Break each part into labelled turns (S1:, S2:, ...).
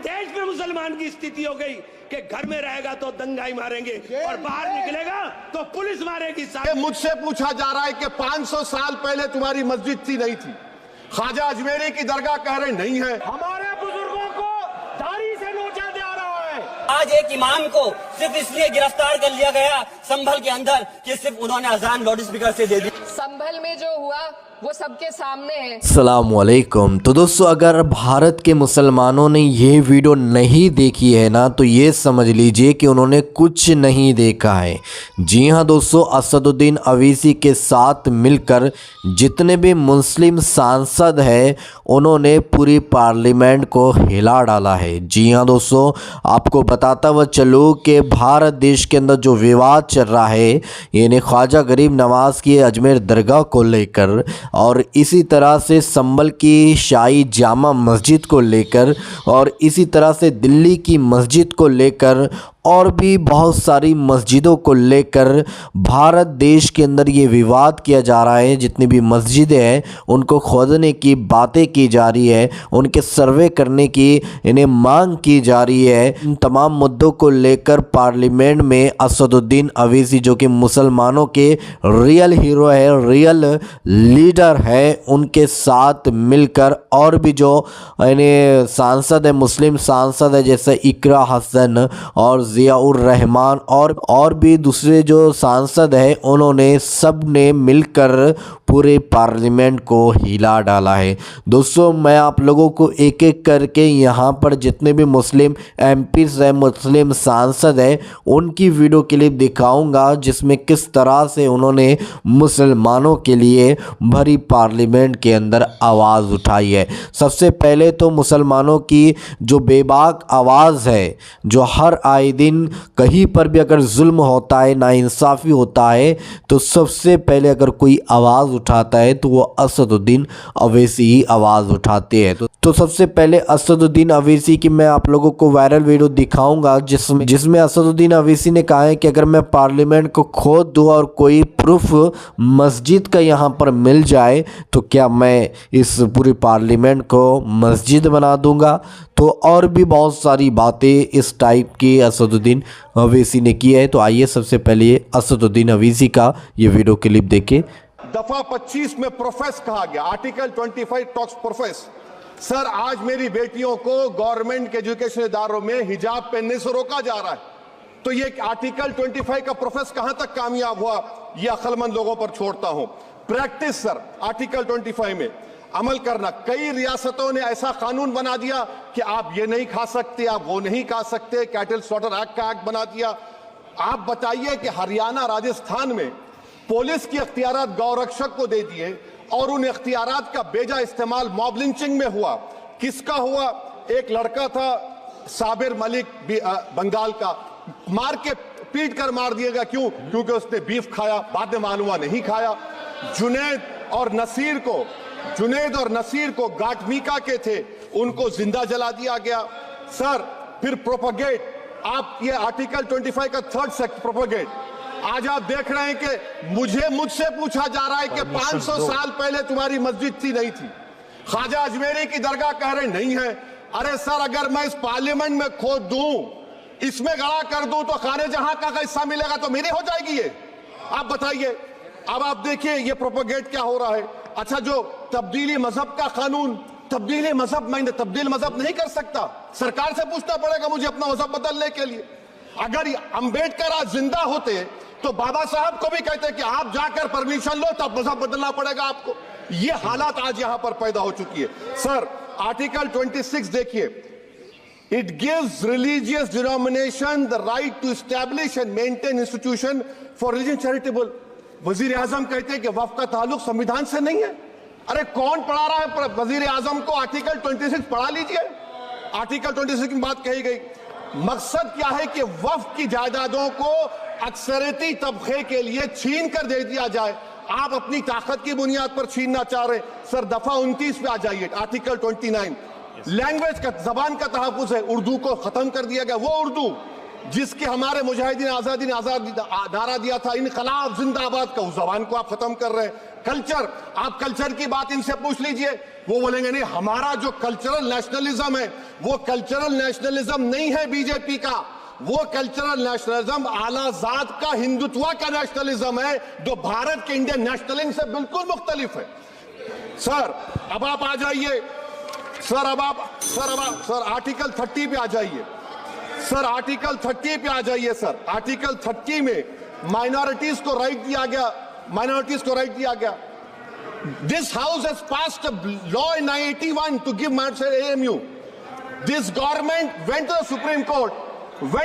S1: देश में मुसलमान की स्थिति हो गई कि घर में रहेगा तो दंगाई मारेंगे और बाहर निकलेगा तो पुलिस मारेगी।
S2: मुझसे पूछा जा रहा है कि 500 साल पहले तुम्हारी मस्जिद थी नहीं थी, ख्वाजा अजमेरी की दरगाह कह रहे नहीं है।
S3: हमारे बुजुर्गों को दाढ़ी से नोचा जा रहा है।
S4: आज एक इमाम को सिर्फ इसलिए गिरफ्तार कर लिया गया संभल के अंदर कि सिर्फ उन्होंने अजान लाउड स्पीकर से दे दी।
S5: संभल में जो हुआ वो सबके सामने है।
S6: अस्सलाम वालेकुम। तो दोस्तों, अगर भारत के मुसलमानों ने ये वीडियो नहीं देखी है ना, तो ये समझ लीजिए कि उन्होंने कुछ नहीं देखा है। जी हाँ दोस्तों, असदुद्दीन अवीसी के साथ मिलकर जितने भी मुस्लिम सांसद हैं उन्होंने पूरी पार्लियामेंट को हिला डाला है। जी हाँ दोस्तों, आपको बताता हुआ चलो कि भारत देश के अंदर जो विवाद चल रहा है यानी ख्वाजा गरीब नवाज की अजमेर दरगाह को लेकर और इसी तरह से संभल की शाही जामा मस्जिद को लेकर और इसी तरह से दिल्ली की मस्जिद को लेकर और भी बहुत सारी मस्जिदों को लेकर भारत देश के अंदर ये विवाद किया जा रहा है। जितनी भी मस्जिदें हैं उनको खोदने की बातें की जा रही है, उनके सर्वे करने की इन्हें मांग की जा रही है। इन तमाम मुद्दों को लेकर पार्लियामेंट में असदुद्दीन अवीसी जो कि मुसलमानों के रियल हीरो है, रियल लीडर है, उनके साथ मिलकर और भी जो यानी सांसद है, मुस्लिम सांसद है जैसे इकरा हसन और जियाउर रहमान और भी दूसरे जो सांसद हैं उन्होंने सब ने मिलकर पूरे पार्लियामेंट को हिला डाला है। दोस्तों, मैं आप लोगों को एक एक करके यहाँ पर जितने भी मुस्लिम एमपीज़ हैं, मुस्लिम सांसद हैं, उनकी वीडियो क्लिप दिखाऊंगा जिसमें किस तरह से उन्होंने मुसलमानों के लिए भरी पार्लियामेंट के अंदर आवाज़ उठाई है। सबसे पहले तो मुसलमानों की जो बेबाक आवाज़ है, जो हर आए दिन कहीं पर भी अगर जुल्म होता है, नाइंसाफ़ी होता है, तो सबसे पहले अगर कोई आवाज़ उठाता है तो वो असदुद्दीन अवैसी ही आवाज़ उठाते हैं। तो सबसे पहले असदुद्दीन अवैसी की मैं आप लोगों को वायरल वीडियो दिखाऊंगा जिसमें असदुद्दीन अवैसी ने कहा है कि अगर मैं पार्लियामेंट को खोद दूँ और कोई प्रूफ मस्जिद का यहाँ पर मिल जाए तो क्या मैं इस पूरी पार्लियामेंट को मस्जिद बना दूंगा। तो और भी बहुत सारी बातें इस टाइप की असदुद्दीन अवैसी ने की है। तो आइए सबसे पहले असदुद्दीन अवैसी का ये वीडियो क्लिप देखें।
S2: दफा 25 में प्रोफेस कहा गया, आर्टिकल 25 टॉक्स प्रोफेस। सर, आज मेरी बेटियों को गवर्नमेंट के एजुकेशन इदारों में हिजाब पहनने से रोका जा रहा है, तो ये आर्टिकल 25 का प्रोफेस कहां तक कामयाब हुआ, ये अक्लमंद लोगों पर छोड़ता हूं। प्रैक्टिस सर, आर्टिकल 25 में अमल करना। कई रियासतों ने ऐसा कानून बना दिया कि आप ये नहीं खा सकते, आप वो नहीं खा सकते, कैटल स्लॉटर एक्ट का एक्ट बना दिया। आप बताइए कि हरियाणा, राजस्थान में पुलिस की अख्तियारात गौरक्षक को दे दिए और उन अख्तियारात का बेजा इस्तेमाल मॉब लिंचिंग में हुआ। किसका हुआ? एक लड़का था साबिर मलिक बंगाल का, मार के पीट कर मार दिया गया। क्यों? क्योंकि उसने बीफ खाया, बाद में मालूम हुआ नहीं खाया। जुनैद और नसीर को गाटमीका के थे, उनको जिंदा जला दिया गया। सर, फिर प्रोपगेट, आप ये आर्टिकल 25 का थर्ड सेक्ट प्रोपगेट। आज आप देख रहे हैं कि मुझसे पूछा जा रहा है कि 500 साल पहले तुम्हारी मस्जिद थी नहीं थी, ख्वाजा अजमेरी की दरगाह कह रहे नहीं है। अरे सर, अगर मैं इस पार्लियामेंट में खोद दूं, इसमें गड़ा कर दूं, तो खाने जहां का हिस्सा मिलेगा तो मेरी हो जाएगी ये। आप बताइए। अब आप देखिए ये प्रोपगेट क्या हो रहा है। अच्छा, जो तब्दीली मजहब का कानून, तब्दीली मजहब, मैं तब्दील मजहब नहीं कर सकता, सरकार से पूछना पड़ेगा मुझे अपना मजहब बदलने के लिए। अगर अंबेडकर आज जिंदा होते तो बाबा साहब को भी कहते कि आप जाकर परमिशन लो, तब मजहब बदलना पड़ेगा आपको। ये हालात आज यहां पर पैदा हो चुकी है। सर, आर्टिकल 26 देखिए, it gives religious denomination the right to establish and maintain institution for religion charitable. वजीर आजम कहते हैं कि वक्फ का ताल्लुक संविधान से नहीं है। अरे कौन पढ़ा रहा है वजीर आजम को? आर्टिकल 26 पढ़ा लीजिए। आर्टिकल 26 की बात कही गई। मकसद क्या है कि वक्फ की जायदादों को अक्सरियती तबके के लिए छीन कर दे दिया जाए। आप अपनी ताकत की बुनियाद पर छीनना चाह रहे। सर, दफा 29 पे आ जाइए, आर्टिकल 29। लैंग्वेज का, जबान का तहफ्फुज है, उर्दू को खत्म कर दिया गया। वो उर्दू जिसके हमारे मुजाहिदीन आजादी ने नारा दिया था, इनकलाब जिंदाबाद का, उस जबान को आप खत्म कर रहे हैं। कल्चर, आप कल्चर की बात इनसे पूछ लीजिए, वो बोलेंगे नहीं, हमारा जो कल्चरल नेशनलिज्म है वो कल्चरल नेशनलिज्म नहीं है बीजेपी का, वो कल्चरल नेशनलिज्म आलाजाद का हिंदुत्व का नेशनलिज्म है, जो भारत के इंडियन नेशनलिज्म से बिल्कुल मुख्तलिफ है। सर अब आप आ जाइए, सर आर्टिकल 30 पे आ जाइए, सर आर्टिकल 30 पे आ जाइए। सर आर्टिकल 30 में माइनॉरिटीज को राइट दिया गया, this house has passed a law in 1981 to give minority AMU. This government went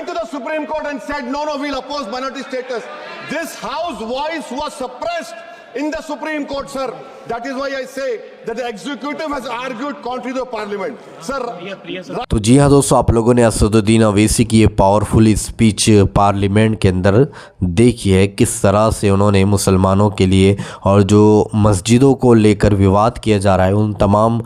S2: to the Supreme Court and said no, we'll oppose minority status. This house voice was suppressed in the Supreme Court, sir. That is why I say that the executive has argued contrary to the parliament, sir.
S6: तो जी हाँ दोस्तों, आप लोगों ने असदुद्दीन अवैसी की ये powerful speech parliament के अंदर देखी है, किस तरह से उन्होंने मुसलमानों के लिए और जो मस्जिदों को लेकर विवाद किया जा रहा है उन तमाम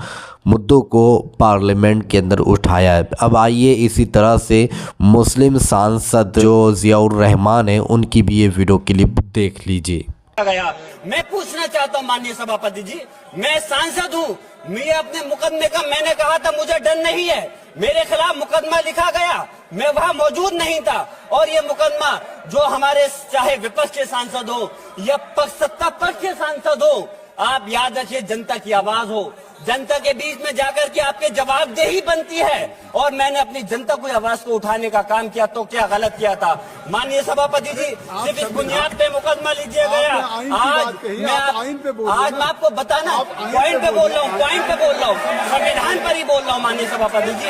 S6: मुद्दों को पार्लियामेंट के अंदर उठाया है। अब आइए इसी तरह से मुस्लिम सांसद जो जियाउर रहमान है उनकी भी ये वीडियो क्लिप देख लीजिए।
S4: गया मैं पूछना चाहता हूं माननीय सभापति जी, मैं सांसद हूं, मैं अपने मुकदमे का, मैंने कहा था मुझे डर नहीं है, मेरे खिलाफ मुकदमा लिखा गया, मैं वहां मौजूद नहीं था, और ये मुकदमा जो हमारे चाहे विपक्ष के सांसद हो या सत्ता पक्ष के सांसद हो, आप याद रखिए जनता की आवाज हो, जनता के बीच में जाकर के आपके जवाबदेही बनती है, और मैंने अपनी जनता की आवाज को उठाने का काम किया, तो क्या गलत किया था माननीय सभापति जी? सिर्फ इस बुनियाद पे मुकदमा लीजिए गया। आज मैं आपको बताना पॉइंट पे बोल रहा हूँ, संविधान पर ही बोल रहा हूँ माननीय सभापति जी।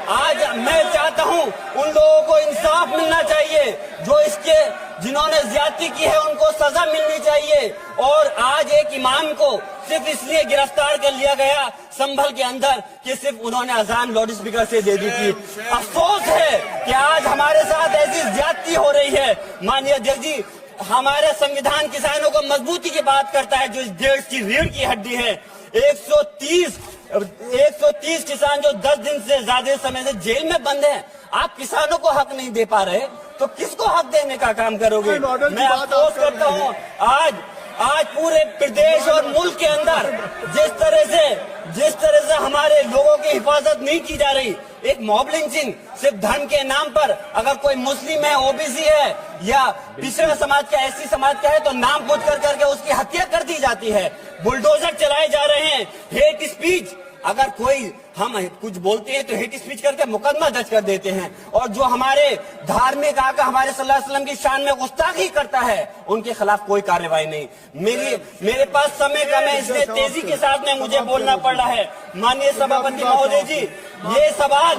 S4: आज मैं चाहता हूँ उन लोगों को इंसाफ मिलना चाहिए, जो इसके जिन्होंने ज्यादती की है उनको सजा मिलनी चाहिए, और आज एक इमाम को सिर्फ इसलिए गिरफ्तार कर लिया गया संभल के अंदर कि सिर्फ उन्होंने अजान लाउड स्पीकर से दे दी थी। अफसोस है कि आज हमारे साथ ऐसी ज्यादती हो रही है। माननीय अध्यक्ष जी, हमारे संविधान किसानों को मजबूती की बात करता है, जो इस देश की रीढ़ की हड्डी है। 130 किसान जो 10 दिन से ज्यादा समय से जेल में बंद हैं, आप किसानों को हक नहीं दे पा रहे, तो किसको हक देने का काम करोगे? मैं अफसोस करता हूँ आज पूरे प्रदेश और मुल्क के अंदर जिस तरह से हमारे लोगों की हिफाजत नहीं की जा रही, एक मॉब लिंचिंग सिर्फ धर्म के नाम पर, अगर कोई मुस्लिम है, ओबीसी है या पिछड़ा समाज का, एससी समाज का है, तो नाम पूछ करके उसकी हत्या कर दी जाती है, बुलडोजर चलाए जा रहे हैं। हेट स्पीच, अगर कोई हम कुछ बोलते हैं तो हेट स्पीच करके मुकदमा दर्ज कर देते हैं, और जो हमारे धार्मिक आका हमारे सल्लल्लाहु अलैहि वसल्लम की शान में गुस्ताखी करता है उनके खिलाफ कोई कार्रवाई नहीं। मेरे पास समय कम है, इसलिए तेजी के साथ में मुझे बोलना पड़ रहा है। माननीय सभापति महोदय जी, ये सवाल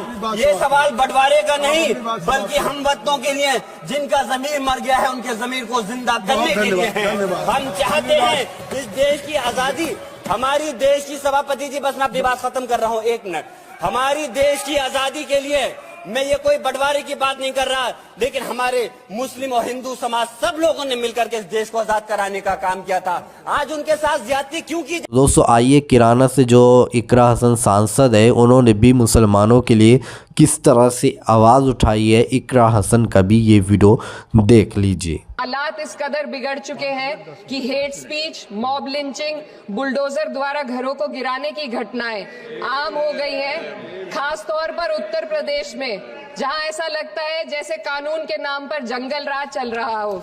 S4: बंटवारे का नहीं, बल्कि हम वक्तों के लिए, जिनका जमीर मर गया है उनके जमीर को जिंदा करने के लिए है। हम चाहते हैं इस देश की आजादी, हमारी देश की, सभापति जी बस मैं अपनी बात खत्म कर रहा हूँ, 1 मिनट। हमारी देश की आजादी के लिए मैं ये कोई बंटवारे की बात नहीं कर रहा, लेकिन हमारे मुस्लिम और हिंदू समाज सब लोगों ने मिलकर के इस देश को आजाद कराने का काम किया था। आज उनके साथ ज्यादती क्यों की?
S6: दोस्तों आइए किराना से जो इकरा हसन सांसद है उन्होंने भी मुसलमानों के लिए किस तरह से आवाज़ उठाई है, इकरा हसन का भी ये वीडियो देख लीजिए।
S5: हालात इस कदर बिगड़ चुके हैं कि hate speech, mob lynching, bulldozer द्वारा घरों को गिराने की घटनाएं आम हो गई हैं, खास तौर पर उत्तर प्रदेश में, जहां ऐसा लगता है जैसे कानून के नाम पर जंगल राज चल रहा हो।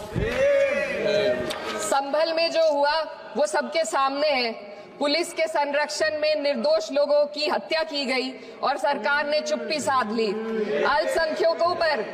S5: संभल में जो हुआ वो सबके सामने है। पुलिस के संरक्षण में निर्दोष लोगों की हत्या की गई और सरकार ने चुप्पी साध ली। अल्पसंख्यकों पर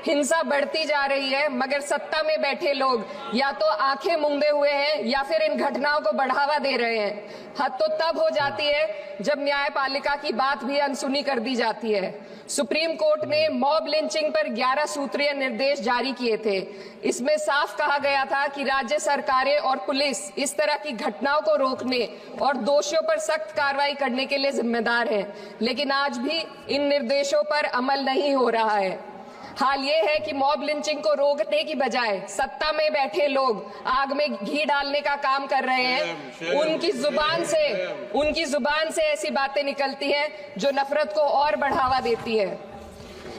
S5: हिंसा बढ़ती जा रही है, मगर सत्ता में बैठे लोग या तो आंखें मूंदे हुए हैं या फिर इन घटनाओं को बढ़ावा दे रहे हैं। हद तो तब हो जाती है जब न्यायपालिका की बात भी अनसुनी कर दी जाती है। सुप्रीम कोर्ट ने मॉब लिंचिंग पर 11 सूत्रीय निर्देश जारी किए थे। इसमें साफ कहा गया था कि राज्य सरकारें और पुलिस इस तरह की घटनाओं को रोकने और दोषियों पर सख्त कार्रवाई करने के लिए जिम्मेदार हैं, लेकिन आज भी इन निर्देशों पर अमल नहीं हो रहा है। हाल ये है कि मॉब लिंचिंग को रोकने की बजाय सत्ता में बैठे लोग आग में घी डालने का काम कर रहे हैं। उनकी जुबान से ऐसी बातें निकलती हैं जो नफरत को और बढ़ावा देती है।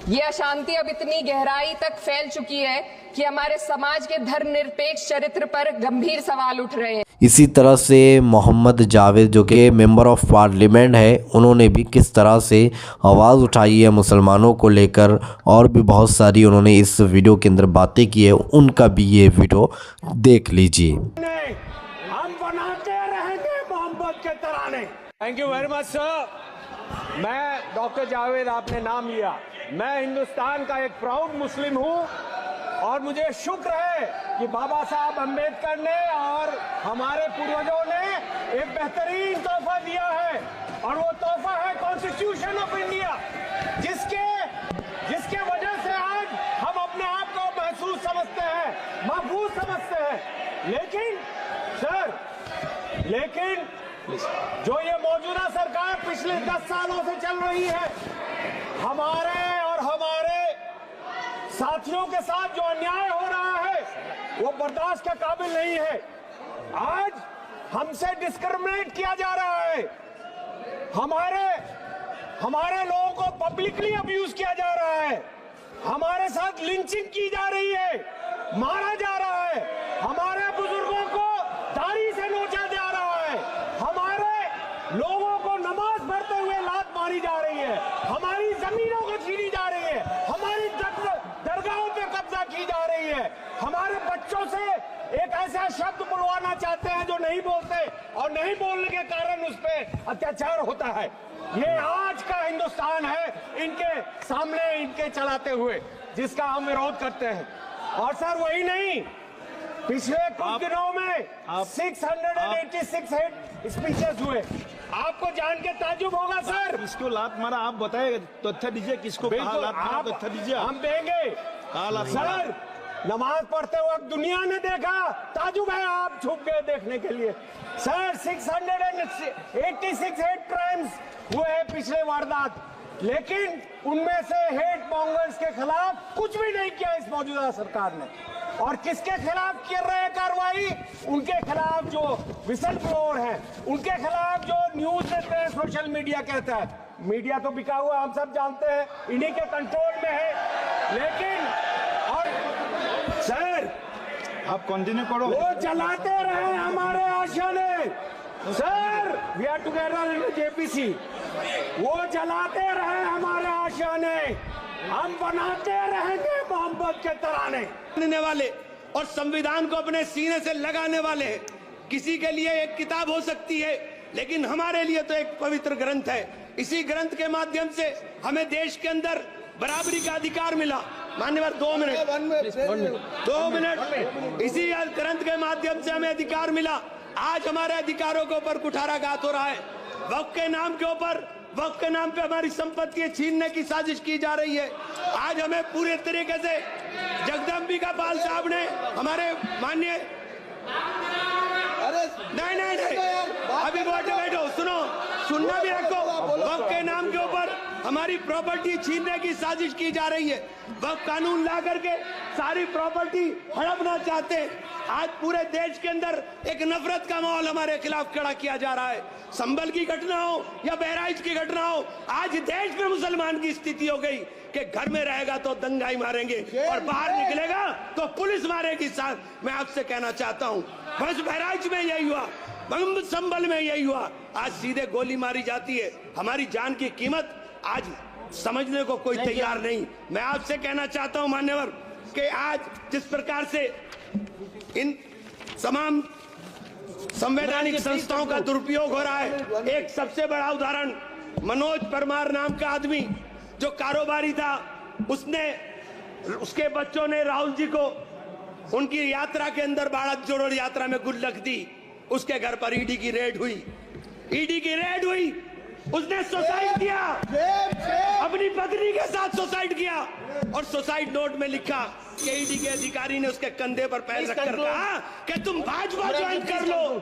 S5: ये अशांति अब इतनी गहराई तक फैल चुकी है कि हमारे समाज के धर्मनिरपेक्ष चरित्र पर गंभीर सवाल उठ रहे हैं।
S6: इसी तरह से मोहम्मद जावेद जो कि मेंबर ऑफ पार्लियामेंट है, उन्होंने भी किस तरह से आवाज़ उठाई है मुसलमानों को लेकर, और भी बहुत सारी उन्होंने इस वीडियो के अंदर बातें की है, उनका भी ये वीडियो देख लीजिए।
S3: हम बनाते रहेंगे मोहब्बत के तराने। Thank you very much sir. मैं डॉक्टर जावेद, आपने नाम लिया, मैं हिंदुस्तान का एक प्राउड मुस्लिम हूँ और मुझे शुक्र है कि बाबा साहब अम्बेडकर ने और हमारे पूर्वजों ने एक बेहतरीन तोहफा दिया है, और वो तोहफा है कॉन्स्टिट्यूशन ऑफ इंडिया, जिसके वजह से आज हम अपने आप को महसूस समझते हैं, महफूज समझते हैं। लेकिन जो ये मौजूदा सरकार पिछले 10 सालों से चल रही है, हमारे साथियों के साथ जो अन्याय हो रहा है वो बर्दाश्त के काबिल नहीं है। आज हमसे डिस्क्रिमिनेट किया जा रहा है, हमारे लोगों को पब्लिकली अब्यूज किया जा रहा है, हमारे साथ लिंचिंग की जा रही है, मारा जा रहा है, हमारे बुजुर्गों को दाढ़ी से नोचा जा रहा है, हमारे लोगों को नमाज पढ़ते हुए लात मारी जा रही है, हमारी जमीनों को छीनी जा रही है, हमारी दरगाहों पे कब्जा की जा रही है, हमारे बच्चों से एक ऐसा शब्द बुलवाना चाहते हैं जो नहीं बोलते, और नहीं बोलने के कारण उस पर अत्याचार होता है। ये आज का हिंदुस्तान है इनके सामने, इनके चलाते हुए, जिसका हम विरोध करते हैं। और सर वही नहीं, पिछले कुछ दिनों में 686 स्पीचेस हुए। आपको जान के ताजुब होगा सर।
S7: किसको लात मारा आप बताए, तथ्य दीजिए, किसको कहा लात मारा, तथ्य दीजिए।
S3: हम देंगे सर। नमाज पढ़ते वक्त दुनिया ने देखा, ताजुब है आप छुप गए देखने के लिए। सर 686 हेट क्राइम्स हुए हैं पिछले वारदात, लेकिन उनमें से हेट मॉन्गर्स के खिलाफ कुछ भी नहीं किया इस मौजूदा सरकार ने। और किसके खिलाफ कर रहे हैं कार्रवाई? उनके खिलाफ जो विसल ब्लोअर हैं, उनके खिलाफ जो न्यूज देते हैं, सोशल मीडिया कहता है। मीडिया तो बिका हुआ, हम सब जानते हैं, इन्हीं के कंट्रोल में है। लेकिन और सर
S7: आप कंटिन्यू करो।
S3: वो चलाते रहे हमारे आशियाने। Sir we are together in JPC. वो चलाते रहे हमारे आशियाने, हम बनाते रहेंगे मोहब्बत के तराने।
S1: बनने वाले और संविधान को अपने सीने से लगाने वाले हैं। किसी के लिए एक किताब हो सकती है, लेकिन हमारे लिए तो एक पवित्र ग्रंथ है। इसी ग्रंथ के माध्यम से हमें देश के अंदर बराबरी का अधिकार मिला। मान्यवर 2 मिनट। इसी ग्रंथ के माध्यम से हमें अधिकार मिला। आज हमारे अधिकारों के ऊपर कुठाराघात हो रहा है। वक्फ के नाम के ऊपर, वक्फ के नाम पे हमारी संपत्ति छीनने की साजिश की जा रही है। आज हमें पूरे तरीके से जगदम्बिका पाल साहब ने हमारे माननीय नहीं अभी बैठो सुनो, सुनना भी रखो। वक्फ के नाम के ऊपर हमारी प्रॉपर्टी छीनने की साजिश की जा रही है। वक्फ कानून ला करके सारी प्रॉपर्टी हड़पना चाहते हैं। आज पूरे देश के अंदर एक नफरत का माहौल हमारे खिलाफ खड़ा किया जा रहा है। संभल की घटना हो या बहराइच की घटना हो, आज देश में मुसलमान की स्थिति हो गई कि घर में रहेगा तो दंगाई मारेंगे और बाहर निकलेगा तो पुलिस मारेगी। साथ मैं आपसे कहना चाहता हूँ, बस बहराइच में यही हुआ, संभल में यही हुआ। आज सीधे गोली मारी जाती है। हमारी जान की कीमत आज समझने को कोई तैयार नहीं। मैं आपसे कहना चाहता हूं मान्यवर कि आज जिस प्रकार से इन तमाम संवैधानिक संस्थाओं का दुरुपयोग हो रहा है, एक सबसे बड़ा उदाहरण मनोज परमार नाम का आदमी जो कारोबारी था, उसके बच्चों ने राहुल जी को उनकी यात्रा के अंदर भारत जोड़ो यात्रा में गुल्लक दी। उसके घर पर ईडी की रेड हुई, उसने सुसाइड किया, अपनी पत्नी के साथ सुसाइड किया और सुसाइड नोट में लिखा कि ईडी के अधिकारी ने उसके कंधे पर पैर रखकर कहा कि तुम भाजपा ज्वाइन कर लो,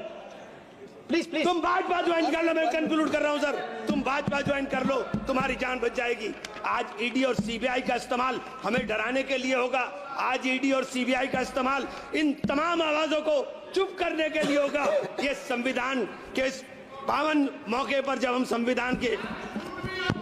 S1: प्लीज तुम भाजपा ज्वाइन कर लो। मैं कंक्लूड कर रहा हूं सर, तुम भाजपा ज्वाइन कर लो, तुम्हारी जान बच जाएगी। आज ईडी और सीबीआई का इस्तेमाल हमें डराने के लिए होगा। आज ईडी और सीबीआई का इस्तेमाल इन तमाम आवाजों को चुप करने के लिए होगा। ये संविधान के इस पावन मौके पर जब हम संविधान के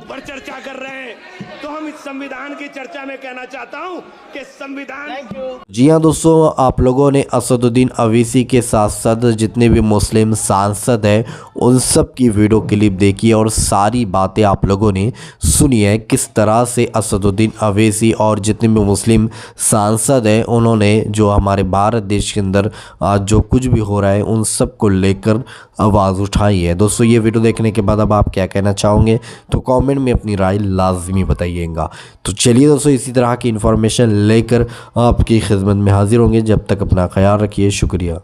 S1: पर चर्चा कर रहे हैं तो हम तमाम इस संविधान की चर्चा में कहना चाहता हूं कि संविधान।
S6: जी हाँ दोस्तों, आप लोगों ने असदुद्दीन अवैसी के साथ साथ जितने भी मुस्लिम सांसद हैं उन सब की वीडियो क्लिप देखी और सारी बातें आप लोगों ने सुनी है, किस तरह से असदुद्दीन अवैसी और जितने भी मुस्लिम सांसद हैं उन्होंने जो हमारे भारत देश के अंदर आज जो कुछ भी हो रहा है उन सब को लेकर आवाज़ उठाई है। दोस्तों ये वीडियो देखने के बाद अब आप क्या कहना चाहोगे तो कमेंट में अपनी राय लाजमी बताइएगा। तो चलिए दोस्तों, इसी तरह की इन्फॉर्मेशन लेकर आपकी खिदमत में हाजिर होंगे। जब तक अपना ख्याल रखिए, शुक्रिया।